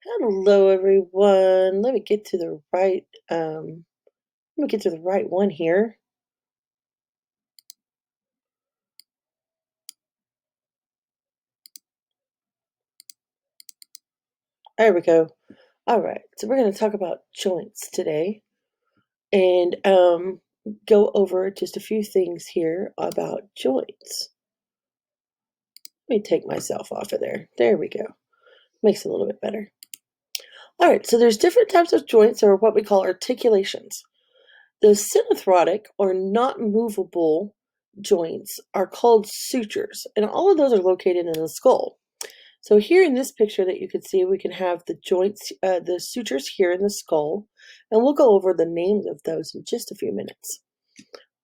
Hello, everyone. Let me get to the right one here. There we go. All right. So we're going to talk about joints today and go over just a few things here about joints. Let me take myself off of there. There we go. Makes it a little bit better. All right. So there's different types of joints or what we call articulations. The synarthrotic or not movable joints are called sutures, and all of those are located in the skull. So here in this picture that you can see, we can have the joints, the sutures here in the skull, and we'll go over the names of those in just a few minutes.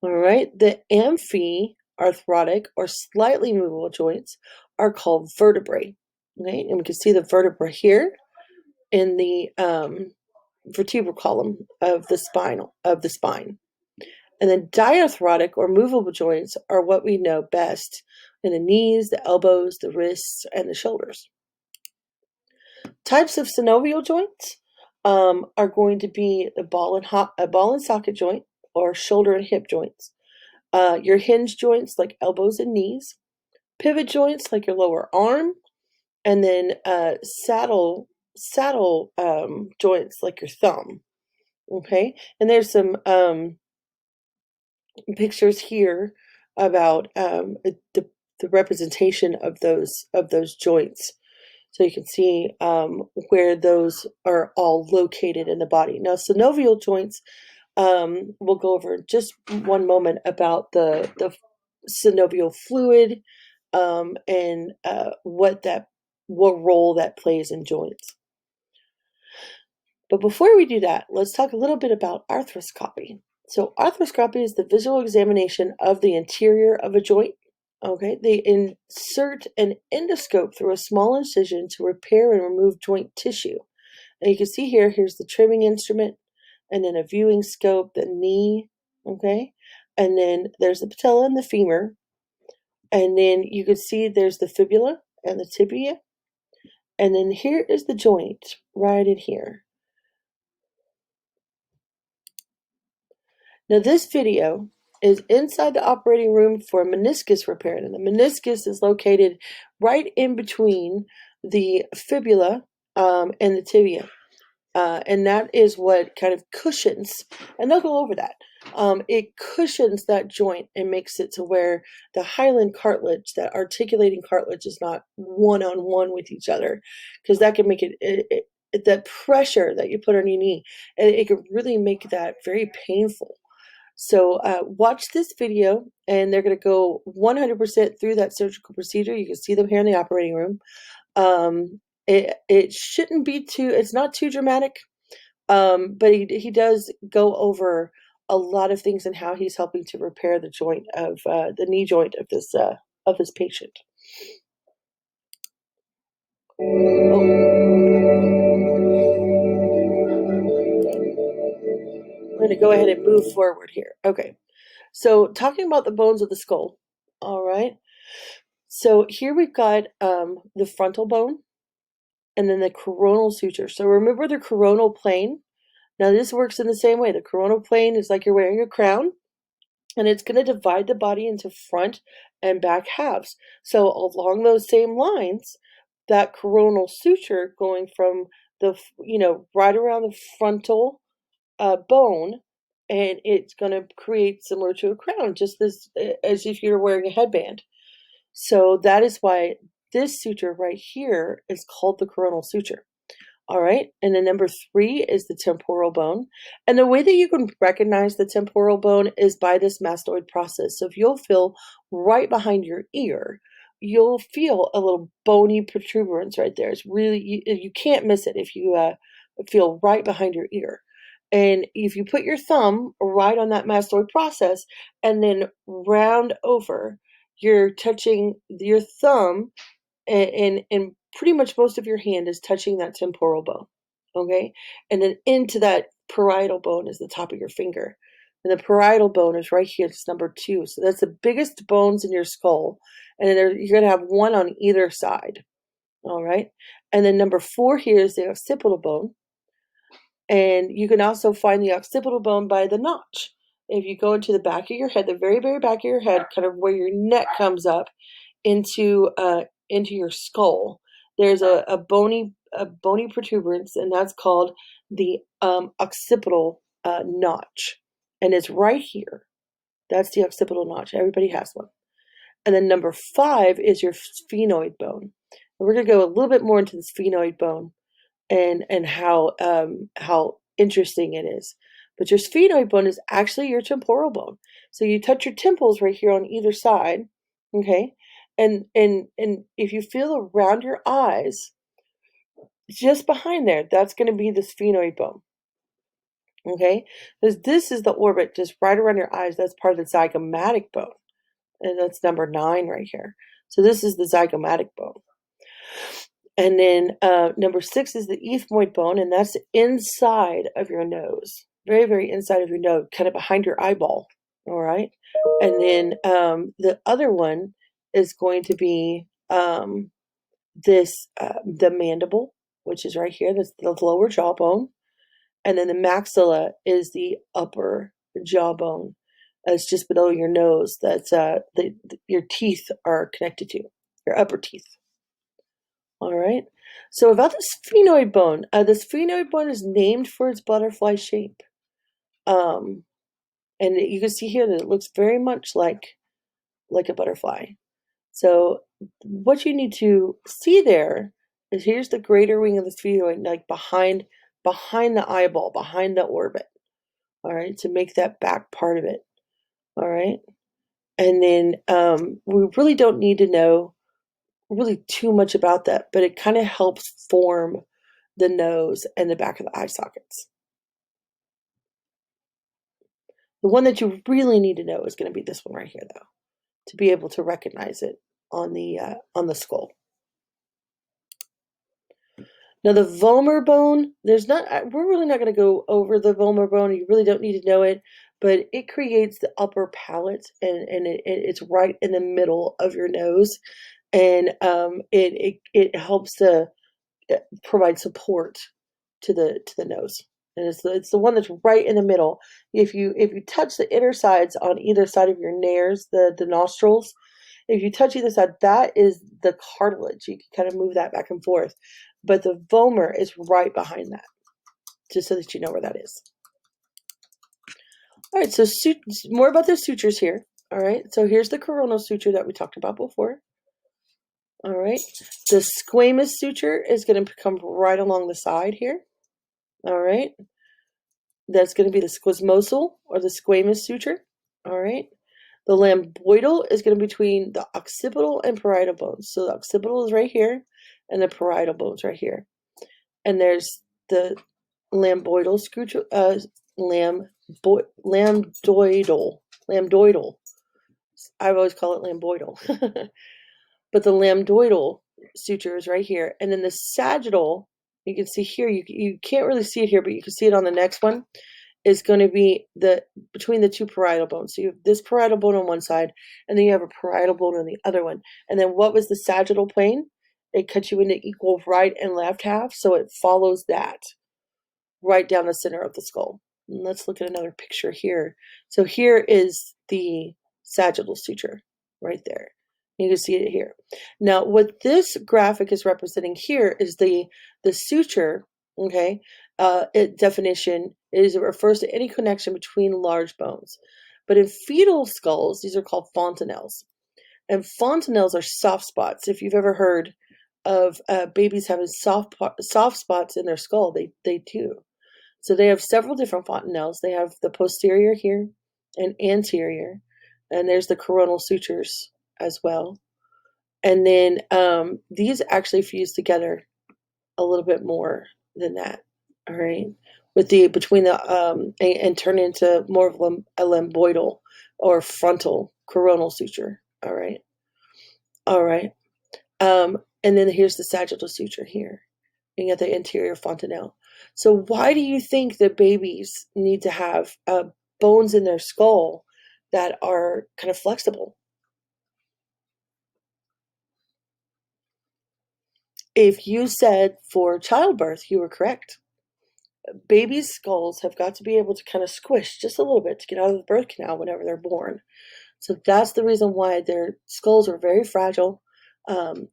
All right, the amphiarthrotic or slightly movable joints are called vertebrae. Okay, and we can see the vertebra here in the vertebral column of the spine. And then diarthrotic or movable joints are what we know best in the knees, the elbows, the wrists, and the shoulders. Types of synovial joints are going to be a ball and socket joint or shoulder and hip joints. Your hinge joints like elbows and knees, pivot joints like your lower arm, and then saddle joints like your thumb. Okay, and there's some pictures here about the representation of those joints. So you can see where those are all located in the body. Now, synovial joints, we'll go over in just one moment about the synovial fluid and what role that plays in joints. But before we do that, let's talk a little bit about arthroscopy. So arthroscopy is the visual examination of the interior of a joint. Okay, they insert an endoscope through a small incision to repair and remove joint tissue. And you can see here's the trimming instrument, and then a viewing scope, the knee, okay? And then there's the patella and the femur. And then you can see there's the fibula and the tibia. And then here is the joint right in here. Now this video is inside the operating room for meniscus repair. And the meniscus is located right in between the fibula and the tibia. And that is what kind of cushions, and they'll go over that. It cushions that joint and makes it to where the hyaline cartilage, that articulating cartilage, is not one-on-one with each other, because that can make that pressure that you put on your knee, it could really make that very painful. So watch this video, and they're going to go 100% through that surgical procedure. You can see them here in the operating room. It shouldn't be it's not too dramatic, but he does go over a lot of things and how he's helping to repair the joint of the knee joint of this patient. Oh, I'm going to go ahead and move forward here. Okay, so talking about the bones of the skull. All right, so here we've got the frontal bone and then the coronal suture. So remember the coronal plane. Now this works in the same way. The coronal plane is like you're wearing a crown, and it's going to divide the body into front and back halves. So along those same lines, that coronal suture going from right around the frontal bone, and it's going to create similar to a crown, just as if you're wearing a headband. So that is why this suture right here is called the coronal suture. All right, and then number 3 is the temporal bone. And the way that you can recognize the temporal bone is by this mastoid process. So if you'll feel right behind your ear, you'll feel a little bony protuberance right there. It's really, you can't miss it if you feel right behind your ear. And if you put your thumb right on that mastoid process and then round over, you're touching your thumb and pretty much most of your hand is touching that temporal bone, okay? And then into that parietal bone is the top of your finger. And the parietal bone is right here, it's number 2. So that's the biggest bones in your skull. And then you're going to have one on either side. All right. And then number 4 here is the occipital bone. And you can also find the occipital bone by the notch. If you go into the back of your head, the very, very back of your head, kind of where your neck comes up into your skull, there's a bony protuberance, and that's called the occipital notch, and it's right here. That's the occipital notch. Everybody has one. And then number 5 is your sphenoid bone. And we're going to go a little bit more into the sphenoid bone and how interesting it is. But your sphenoid bone is actually your temporal bone. So you touch your temples right here on either side, okay? And if you feel around your eyes, just behind there, that's going to be the sphenoid bone, okay? Because this is the orbit just right around your eyes. That's part of the zygomatic bone, and that's number 9 right here. So this is the zygomatic bone. And then number 6 is the ethmoid bone, and that's inside of your nose. Very, very inside of your nose, kind of behind your eyeball. All right. And then the other one is going to be the mandible, which is right here. That's the lower jawbone. And then the maxilla is the upper jawbone. It's just below your nose. That's your teeth are connected to, your upper teeth. All right. So about the sphenoid bone is named for its butterfly shape. Um, and you can see here that it looks very much like a butterfly. So what you need to see there is here's the greater wing of the sphenoid, like behind the eyeball, behind the orbit. All right, to make that back part of it. All right. And then we really don't need to know really too much about that, but it kind of helps form the nose and the back of the eye sockets. The one that you really need to know is going to be this one right here, though, to be able to recognize it on the skull. Now the vomer bone, we're really not going to go over the vomer bone. You really don't need to know it, but it creates the upper palate, and it's right in the middle of your nose, and it helps to provide support to the nose. And it's the one that's right in the middle. If you touch the inner sides on either side of your nares, the nostrils, if you touch either side, that is the cartilage. You can kind of move that back and forth. But the vomer is right behind that, just so that you know where that is. All right, so more about the sutures here. All right, so here's the coronal suture that we talked about before. All right, the squamous suture is going to come right along the side here. All right, that's going to be the squamosal or the squamous suture. All right, the lambdoidal is going to be between the occipital and parietal bones. So the occipital is right here, and the parietal bones right here. And there's the lambdoidal suture, lambdoidal. I always call it lambdoidal. But the lambdoidal suture is right here. And then the sagittal, you can see here, you can't really see it here, but you can see it on the next one, is going to be between the two parietal bones. So you have this parietal bone on one side, and then you have a parietal bone on the other one. And then what was the sagittal plane? It cuts you into equal right and left half, so it follows that right down the center of the skull. And let's look at another picture here. So here is the sagittal suture right there. You can see it here. Now, what this graphic is representing here is the suture, okay, definition is it refers to any connection between large bones. But in fetal skulls, these are called fontanelles. And fontanelles are soft spots. If you've ever heard of babies having soft spots in their skull, they do. So they have several different fontanelles. They have the posterior here and anterior, and there's the coronal sutures as well. And then these actually fuse together a little bit more than that. All right, with the between the and turn into more of a lambdoidal or frontal coronal suture. All right, all right. And then here's the sagittal suture here. You got the anterior fontanelle. So why do you think that babies need to have bones in their skull that are kind of flexible? if you said for childbirth, you were correct. Babies' skulls have got to be able to kind of squish just a little bit to get out of the birth canal whenever they're born. So that's the reason why their skulls are very fragile.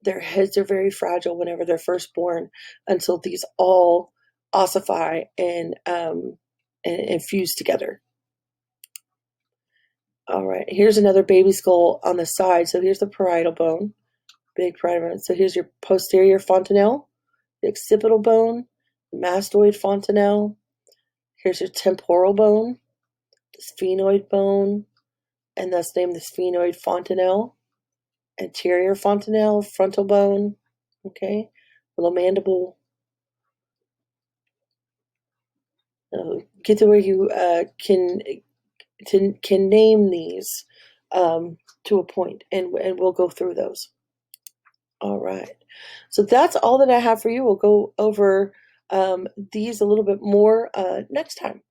Their heads are very fragile whenever they're first born until these all ossify and fuse together. All right, here's another baby skull on the side. So here's the parietal bone, big parietal bone. So here's your posterior fontanelle, the occipital bone, the mastoid fontanelle. Here's your temporal bone, the sphenoid bone, and thus named the sphenoid fontanelle. Anterior fontanelle, frontal bone, okay, little mandible. Get to where you can name these to a point, and we'll go through those. All right, so that's all that I have for you. We'll go over these a little bit more next time.